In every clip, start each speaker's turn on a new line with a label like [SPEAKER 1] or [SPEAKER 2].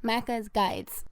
[SPEAKER 1] Macca's Guides.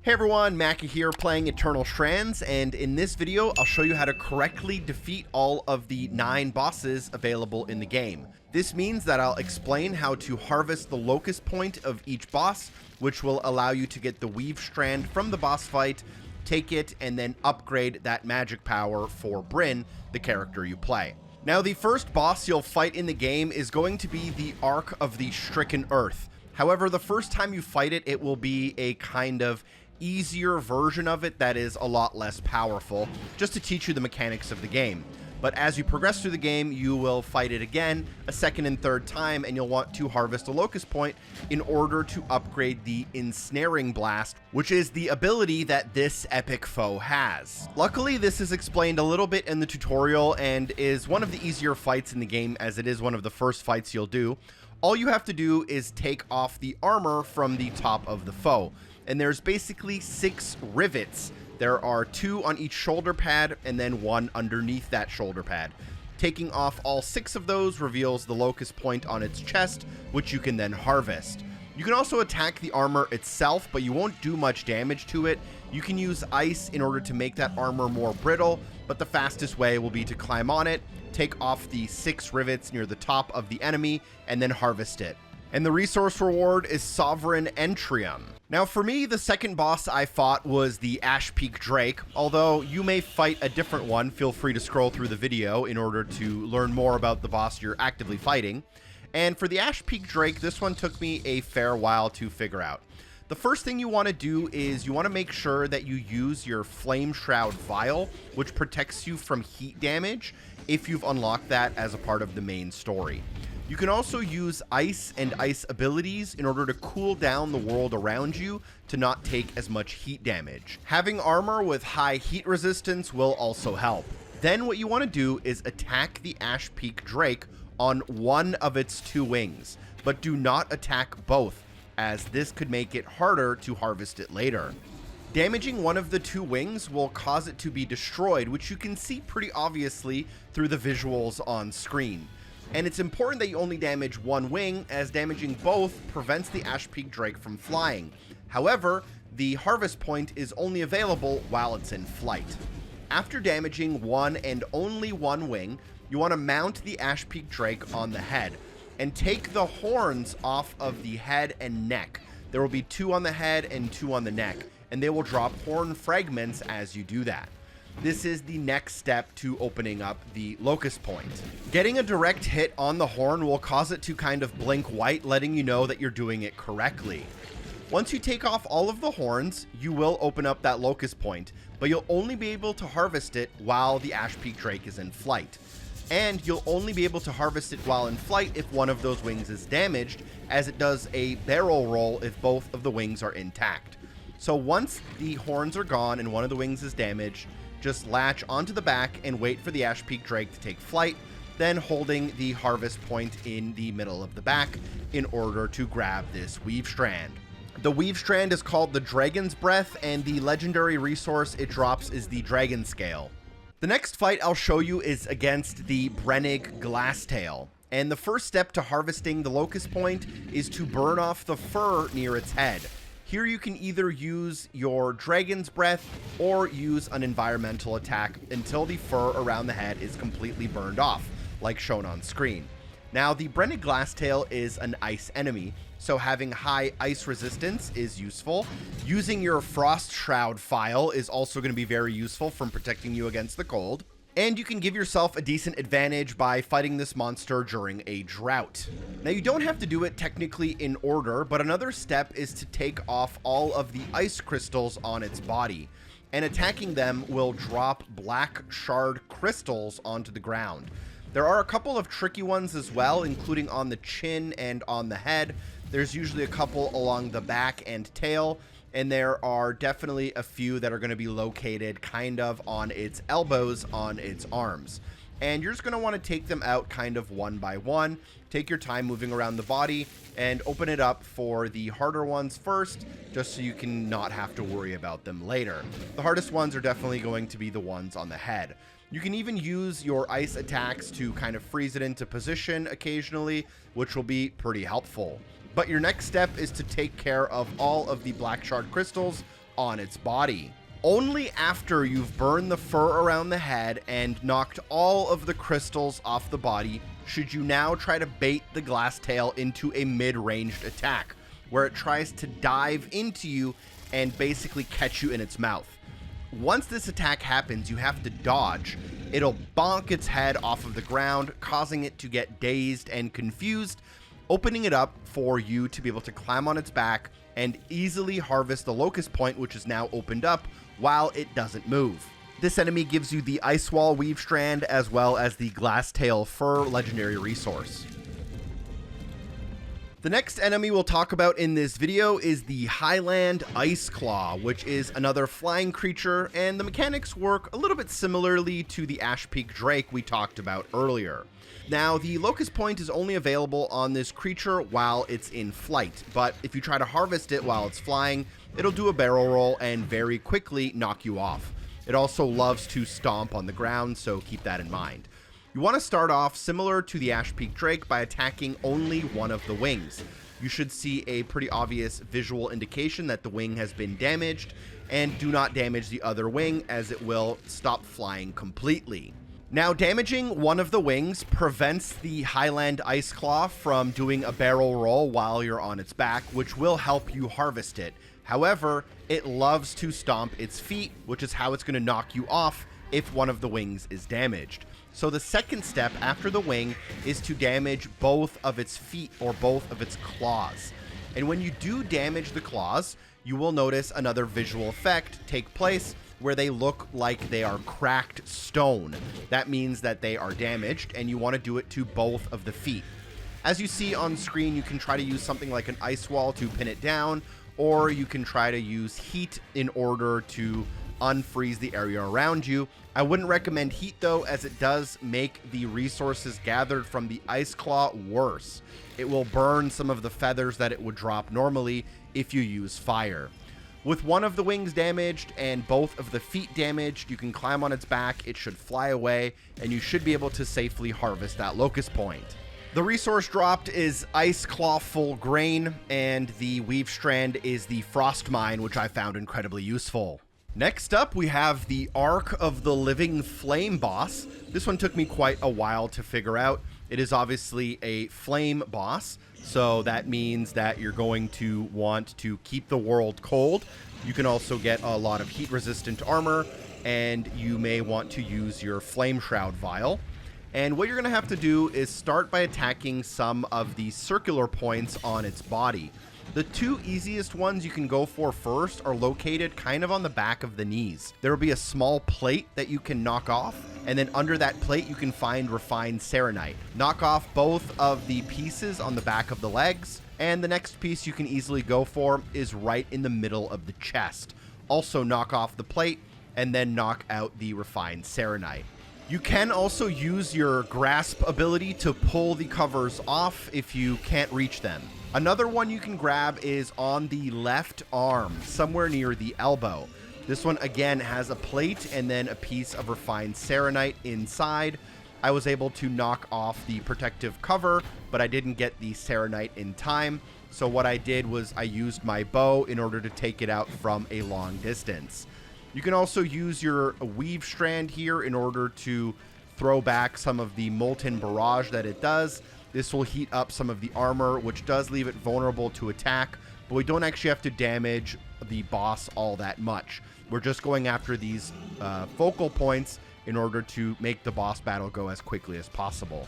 [SPEAKER 2] Hey everyone, Macca here playing Eternal Strands, and in this video I'll show you how to correctly defeat all of the 9 bosses available in the game. This means that I'll explain how to harvest the Locus point of each boss, which will allow you to get the Weave Strand from the boss fight, take it, and then upgrade that magic power for Brynn, the character you play. Now the first boss you'll fight in the game is going to be the Ark of the Stricken Earth. However, the first time you fight it, it will be a kind of easier version of it that is a lot less powerful, just to teach you the mechanics of the game. But as you progress through the game, you will fight it again a second and third time, and you'll want to harvest a Locus point in order to upgrade the Ensnaring Blast, which is the ability that this epic foe has. Luckily, this is explained a little bit in the tutorial and is one of the easier fights in the game, as it is one of the first fights you'll do. All you have to do is take off the armor from the top of the foe. And there's basically 6 rivets. There are 2 on each shoulder pad and then 1 underneath that shoulder pad. Taking off all 6 of those reveals the Locus point on its chest, which you can then harvest. You can also attack the armor itself, but you won't do much damage to it. You can use ice in order to make that armor more brittle, but the fastest way will be to climb on it, take off the 6 rivets near the top of the enemy, and then harvest it. And the resource reward is Sovereign Entrium. Now for me, the second boss I fought was the Ashpeak Drake. Although you may fight a different one, feel free to scroll through the video in order to learn more about the boss you're actively fighting. And for the Ashpeak Drake, this one took me a fair while to figure out. The first thing you want to do is you want to make sure that you use your Flame Shroud Vial, which protects you from heat damage if you've unlocked that as a part of the main story. You can also use ice and ice abilities in order to cool down the world around you to not take as much heat damage. Having armor with high heat resistance will also help. Then what you want to do is attack the Ashpeak Drake on one of its 2 wings, but do not attack both, as this could make it harder to harvest it later. Damaging one of the 2 wings will cause it to be destroyed, which you can see pretty obviously through the visuals on screen. And it's important that you only damage one wing, as damaging both prevents the Ashpeak Drake from flying. However, the harvest point is only available while it's in flight. After damaging one and only one wing, you want to mount the Ashpeak Drake on the head and take the horns off of the head and neck. There will be 2 on the head and 2 on the neck, and they will drop horn fragments as you do that. This is the next step to opening up the Locus point. Getting a direct hit on the horn will cause it to kind of blink white, letting you know that you're doing it correctly. Once you take off all of the horns, you will open up that Locus point, but you'll only be able to harvest it while the Ashpeak Drake is in flight. And you'll only be able to harvest it while in flight if one of those wings is damaged, as it does a barrel roll if both of the wings are intact. So once the horns are gone and one of the wings is damaged, just latch onto the back and wait for the Ashpeak Drake to take flight, then holding the harvest point in the middle of the back in order to grab this Weave Strand. The Weave Strand is called the Dragon's Breath, and the legendary resource it drops is the Dragon Scale. The next fight I'll show you is against the Brenning Glasstail, and the first step to harvesting the Locus point is to burn off the fur near its head. Here you can either use your Dragon's Breath or use an environmental attack until the fur around the head is completely burned off, like shown on screen. Now, the Brenning Glasstail is an ice enemy, so having high ice resistance is useful. Using your Frost Shroud Vial is also going to be very useful from protecting you against the cold. And you can give yourself a decent advantage by fighting this monster during a drought. Now, you don't have to do it technically in order, but another step is to take off all of the ice crystals on its body, and attacking them will drop black shard crystals onto the ground. There are a couple of tricky ones as well, including on the chin and on the head. There's usually a couple along the back and tail, and there are definitely a few that are going to be located kind of on its elbows, on its arms. And you're just going to want to take them out kind of one by one. Take your time moving around the body and open it up for the harder ones first, just so you can not have to worry about them later. The hardest ones are definitely going to be the ones on the head. You can even use your ice attacks to kind of freeze it into position occasionally, which will be pretty helpful. But your next step is to take care of all of the black shard crystals on its body. Only after you've burned the fur around the head and knocked all of the crystals off the body should you now try to bait the Glasstail into a mid-ranged attack, where it tries to dive into you and basically catch you in its mouth. Once this attack happens, you have to dodge. It'll bonk its head off of the ground, causing it to get dazed and confused, opening it up for you to be able to climb on its back and easily harvest the Locus point, which is now opened up while it doesn't move. This enemy gives you the Ice Wall Weave Strand as well as the Glasstail Fur legendary resource. The next enemy we'll talk about in this video is the Highland Iceclaw, which is another flying creature, and the mechanics work a little bit similarly to the Ashpeak Drake we talked about earlier. Now, the Locus point is only available on this creature while it's in flight, but if you try to harvest it while it's flying, it'll do a barrel roll and very quickly knock you off. It also loves to stomp on the ground, so keep that in mind. You want to start off similar to the Ashpeak Drake by attacking only one of the wings. You should see a pretty obvious visual indication that the wing has been damaged, and do not damage the other wing as it will stop flying completely. Now, damaging one of the wings prevents the Highland Iceclaw from doing a barrel roll while you're on its back, which will help you harvest it. However, it loves to stomp its feet, which is how it's going to knock you off if one of the wings is damaged. So the second step after the wing is to damage both of its feet or both of its claws. And when you do damage the claws, you will notice another visual effect take place where they look like they are cracked stone. That means that they are damaged, and you want to do it to both of the feet. As you see on screen, you can try to use something like an ice wall to pin it down, or you can try to use heat in order to unfreeze the area around you. I wouldn't recommend heat though, as it does make the resources gathered from the Iceclaw worse. It will burn some of the feathers that it would drop normally if you use fire. With one of the wings damaged and both of the feet damaged, you can climb on its back, it should fly away, and you should be able to safely harvest that Locus point. The resource dropped is Iceclaw Full Grain, and the Weave Strand is the Frost Mine, which I found incredibly useful. Next up, we have the Arc of the Living Flame boss. This one took me quite a while to figure out. It is obviously a flame boss, so that means that you're going to want to keep the world cold. You can also get a lot of heat-resistant armor, and you may want to use your Flame Shroud Vial. And what you're going to have to do is start by attacking some of the circular points on its body. The two easiest ones you can go for first are located kind of on the back of the knees. There will be a small plate that you can knock off, and then under that plate you can find refined serenite. Knock off both of the pieces on the back of the legs, and the next piece you can easily go for is right in the middle of the chest. Also knock off the plate, and then knock out the refined serenite. You can also use your grasp ability to pull the covers off if you can't reach them. Another one you can grab is on the left arm, somewhere near the elbow. This one again has a plate and then a piece of refined serenite inside. I was able to knock off the protective cover, but I didn't get the serenite in time. So what I did was I used my bow in order to take it out from a long distance. You can also use your Weave Strand here in order to throw back some of the molten barrage that it does. This will heat up some of the armor, which does leave it vulnerable to attack, but we don't actually have to damage the boss all that much. We're just going after these focal points in order to make the boss battle go as quickly as possible.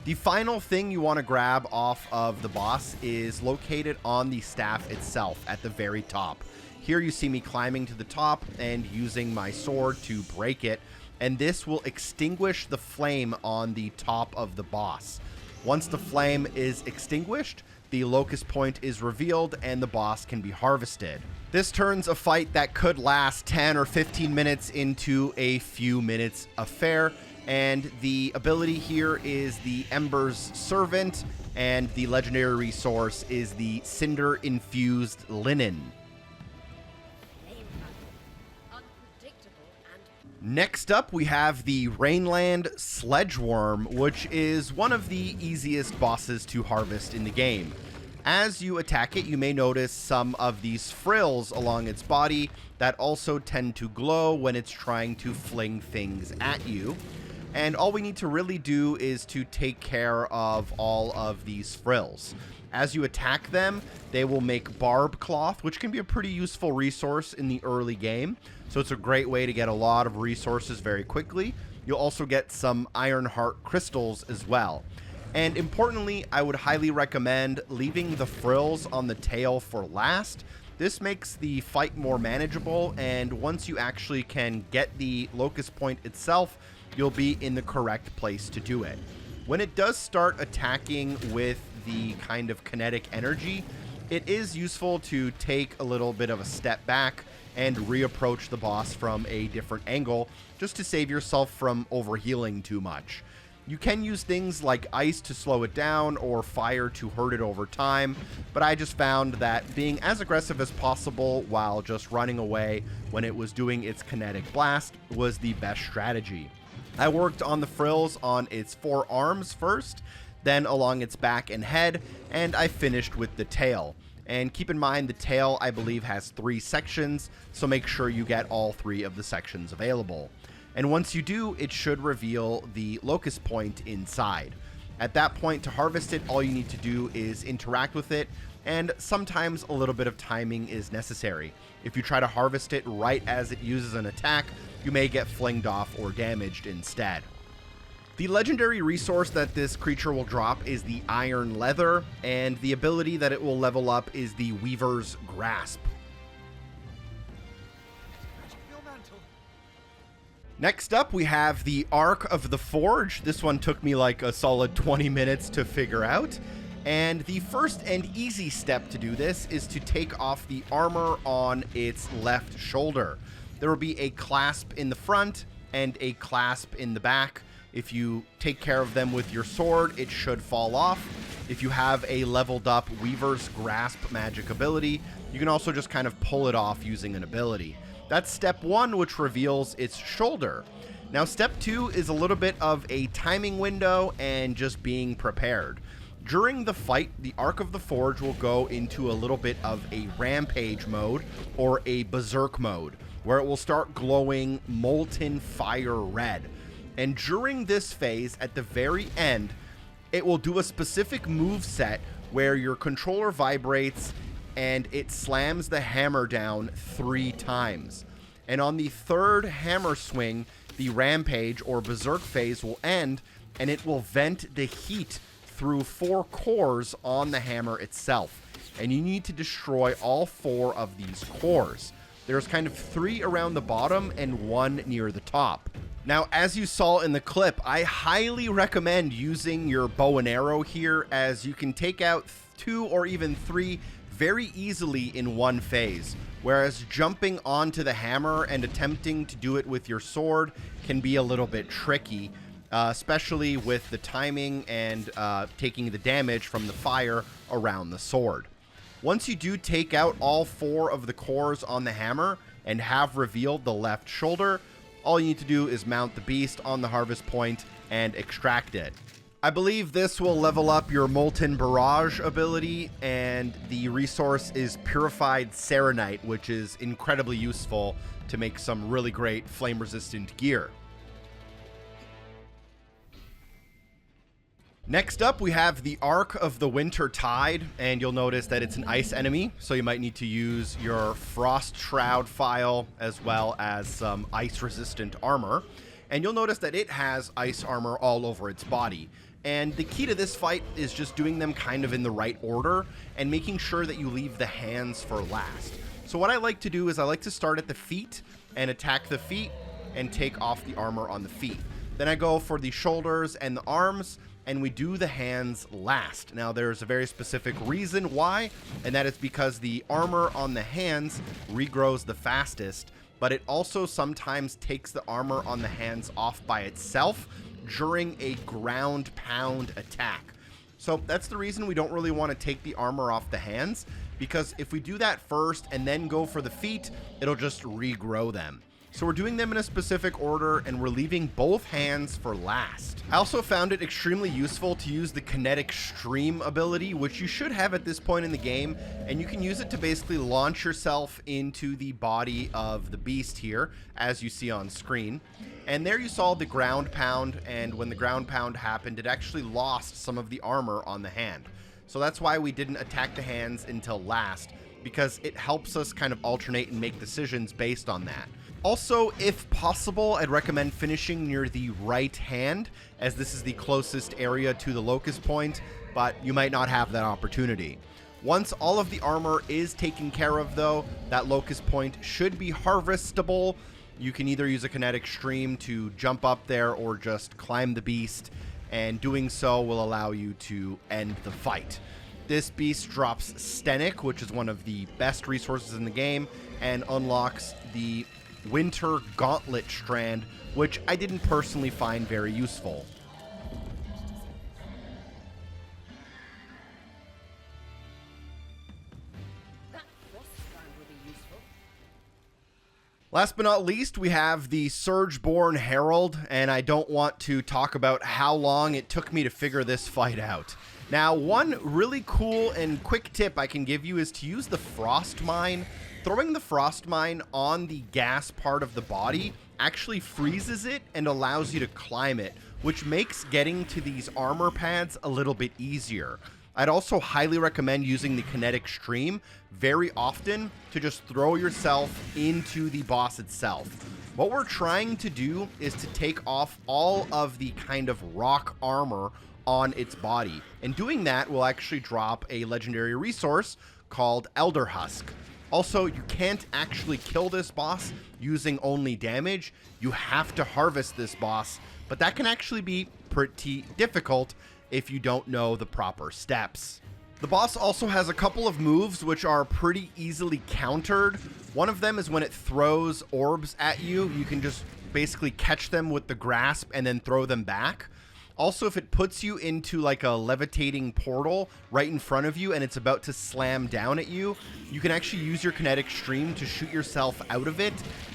[SPEAKER 2] The final thing you want to grab off of the boss is located on the staff itself at the very top. Here you see me climbing to the top and using my sword to break it, and this will extinguish the flame on the top of the boss. Once the flame is extinguished, the Locus point is revealed and the boss can be harvested. This turns a fight that could last 10 or 15 minutes into a few minutes affair, and the ability here is the Ember's Servant, and the legendary resource is the Cinder Infused Linen. Next up, we have the Rehnland Sledgewyrm, which is one of the easiest bosses to harvest in the game. As you attack it, you may notice some of these frills along its body that also tend to glow when it's trying to fling things at you. And all we need to really do is to take care of all of these frills. As you attack them, they will make barb cloth, which can be a pretty useful resource in the early game. So it's a great way to get a lot of resources very quickly. You'll also get some iron heart crystals as well. And importantly, I would highly recommend leaving the frills on the tail for last. This makes the fight more manageable, and once you actually can get the Locus point itself, you'll be in the correct place to do it. When it does start attacking with the kind of kinetic energy, it is useful to take a little bit of a step back and reapproach the boss from a different angle, just to save yourself from overhealing too much. You can use things like ice to slow it down or fire to hurt it over time, but I just found that being as aggressive as possible while just running away when it was doing its kinetic blast was the best strategy. I worked on the frills on its forearms first, then along its back and head, and I finished with the tail. And keep in mind, the tail, I believe, has 3 sections, so make sure you get all 3 of the sections available. And once you do, it should reveal the Locus point inside. At that point, to harvest it, all you need to do is interact with it, and sometimes a little bit of timing is necessary. If you try to harvest it right as it uses an attack, you may get flinged off or damaged instead. The legendary resource that this creature will drop is the Iron Leather, and the ability that it will level up is the Weaver's Grasp. Next up, we have the Arc of the Forge. This one took me like a solid 20 minutes to figure out. And the first and easy step to do this is to take off the armor on its left shoulder. There will be a clasp in the front and a clasp in the back. If you take care of them with your sword, it should fall off. If you have a leveled up Weaver's Grasp magic ability, you can also just kind of pull it off using an ability. That's step 1, which reveals its shoulder. Now, step 2 is a little bit of a timing window and just being prepared. During the fight, the Arc of the Forge will go into a little bit of a rampage mode or a berserk mode, where it will start glowing molten fire red. And during this phase, at the very end, it will do a specific move set where your controller vibrates and it slams the hammer down 3 times. And on the 3rd hammer swing, the rampage or berserk phase will end, and it will vent the heat through 4 cores on the hammer itself. And you need to destroy all 4 of these cores. There's kind of 3 around the bottom and 1 near the top. Now, as you saw in the clip, I highly recommend using your bow and arrow here, as you can take out 2 or even 3 very easily in one phase, whereas jumping onto the hammer and attempting to do it with your sword can be a little bit tricky, especially with the timing and taking the damage from the fire around the sword. Once you do take out all 4 of the cores on the hammer and have revealed the left shoulder, all you need to do is mount the beast on the harvest point and extract it. I believe this will level up your Molten Barrage ability, and the resource is Purified Serenite, which is incredibly useful to make some really great flame-resistant gear. Next up, we have the Arc of the Winter Tide, and you'll notice that it's an ice enemy, so you might need to use your Frost Shroud file as well as some ice-resistant armor. And you'll notice that it has ice armor all over its body. And the key to this fight is just doing them kind of in the right order and making sure that you leave the hands for last. So what I like to do is I like to start at the feet and attack the feet and take off the armor on the feet. Then I go for the shoulders and the arms, and we do the hands last. Now, there's a very specific reason why, and that is because the armor on the hands regrows the fastest, but it also sometimes takes the armor on the hands off by itself during a ground pound attack. So that's the reason we don't really want to take the armor off the hands, because if we do that first and then go for the feet, it'll just regrow them. So we're doing them in a specific order, and we're leaving both hands for last. I also found it extremely useful to use the Kinetic Stream ability, which you should have at this point in the game, and you can use it to basically launch yourself into the body of the beast here, as you see on screen. And there you saw the ground pound, and when the ground pound happened, it actually lost some of the armor on the hand. So that's why we didn't attack the hands until last, because it helps us kind of alternate and make decisions based on that. Also, if possible, I'd recommend finishing near the right hand, as this is the closest area to the Locus point, but you might not have that opportunity. Once all of the armor is taken care of, though, that Locus point should be harvestable. You can either use a kinetic stream to jump up there or just climb the beast, and doing so will allow you to end the fight. This beast drops Stenic, which is one of the best resources in the game, and unlocks the Winter Gauntlet Strand, which I didn't personally find very useful. Last but not least, we have the Surgeborn Herald, and I don't want to talk about how long it took me to figure this fight out. Now, one really cool and quick tip I can give you is to use the Frost Mine. Throwing the Frost Mine on the gas part of the body actually freezes it and allows you to climb it, which makes getting to these armor pads a little bit easier. I'd also highly recommend using the Kinetic Stream very often to just throw yourself into the boss itself. What we're trying to do is to take off all of the kind of rock armor on its body, and doing that will actually drop a legendary resource called Elder Husk. Also, you can't actually kill this boss using only damage. You have to harvest this boss, but that can actually be pretty difficult if you don't know the proper steps. The boss also has a couple of moves which are pretty easily countered. One of them is when it throws orbs at you, you can just basically catch them with the grasp and then throw them back. Also, if it puts you into like a levitating portal right in front of you and it's about to slam down at you, you can actually use your kinetic stream to shoot yourself out of it,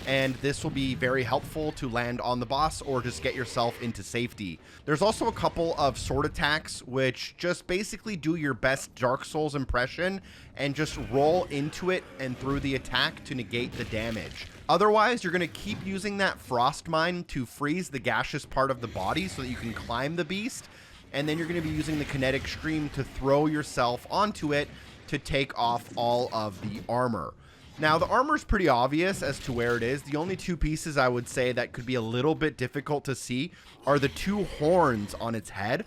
[SPEAKER 2] and this will be very helpful to land on the boss or just get yourself into safety. There's also a couple of sword attacks which just basically do your best Dark Souls impression and just roll into it and through the attack to negate the damage. Otherwise, you're going to keep using that Frost Mine to freeze the gaseous part of the body so that you can climb the beast, and then you're going to be using the kinetic stream to throw yourself onto it to take off all of the armor. Now, the armor is pretty obvious as to where it is. The only two pieces I would say that could be a little bit difficult to see are the two horns on its head.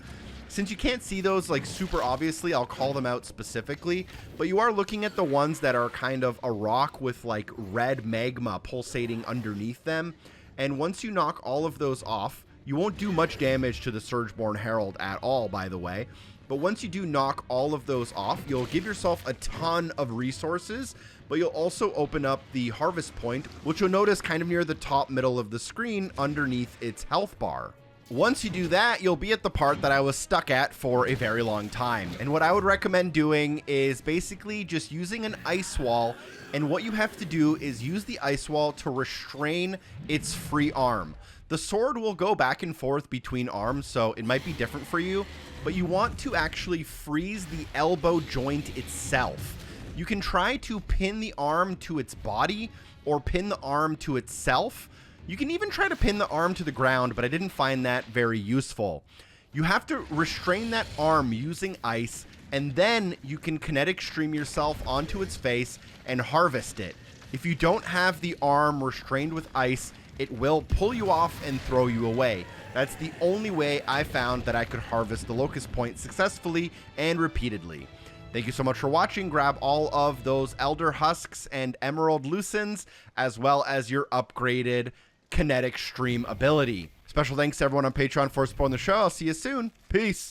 [SPEAKER 2] Since you can't see those like super obviously, I'll call them out specifically, but you are looking at the ones that are kind of a rock with like red magma pulsating underneath them. And once you knock all of those off, you won't do much damage to the Surgeborn Herald at all, by the way. But once you do knock all of those off, you'll give yourself a ton of resources, but you'll also open up the harvest point, which you'll notice kind of near the top middle of the screen underneath its health bar. Once you do that, you'll be at the part that I was stuck at for a very long time. And what I would recommend doing is basically just using an ice wall. And what you have to do is use the ice wall to restrain its free arm. The sword will go back and forth between arms, so it might be different for you, but you want to actually freeze the elbow joint itself. You can try to pin the arm to its body or pin the arm to itself. You can even try to pin the arm to the ground, but I didn't find that very useful. You have to restrain that arm using ice, and then you can kinetic stream yourself onto its face and harvest it. If you don't have the arm restrained with ice, it will pull you off and throw you away. That's the only way I found that I could harvest the Locus point successfully and repeatedly. Thank you so much for watching. Grab all of those Elder Husks and Emerald Lucens, as well as your upgraded kinetic stream ability. Special thanks to everyone on Patreon for supporting the show. I'll see you soon. Peace.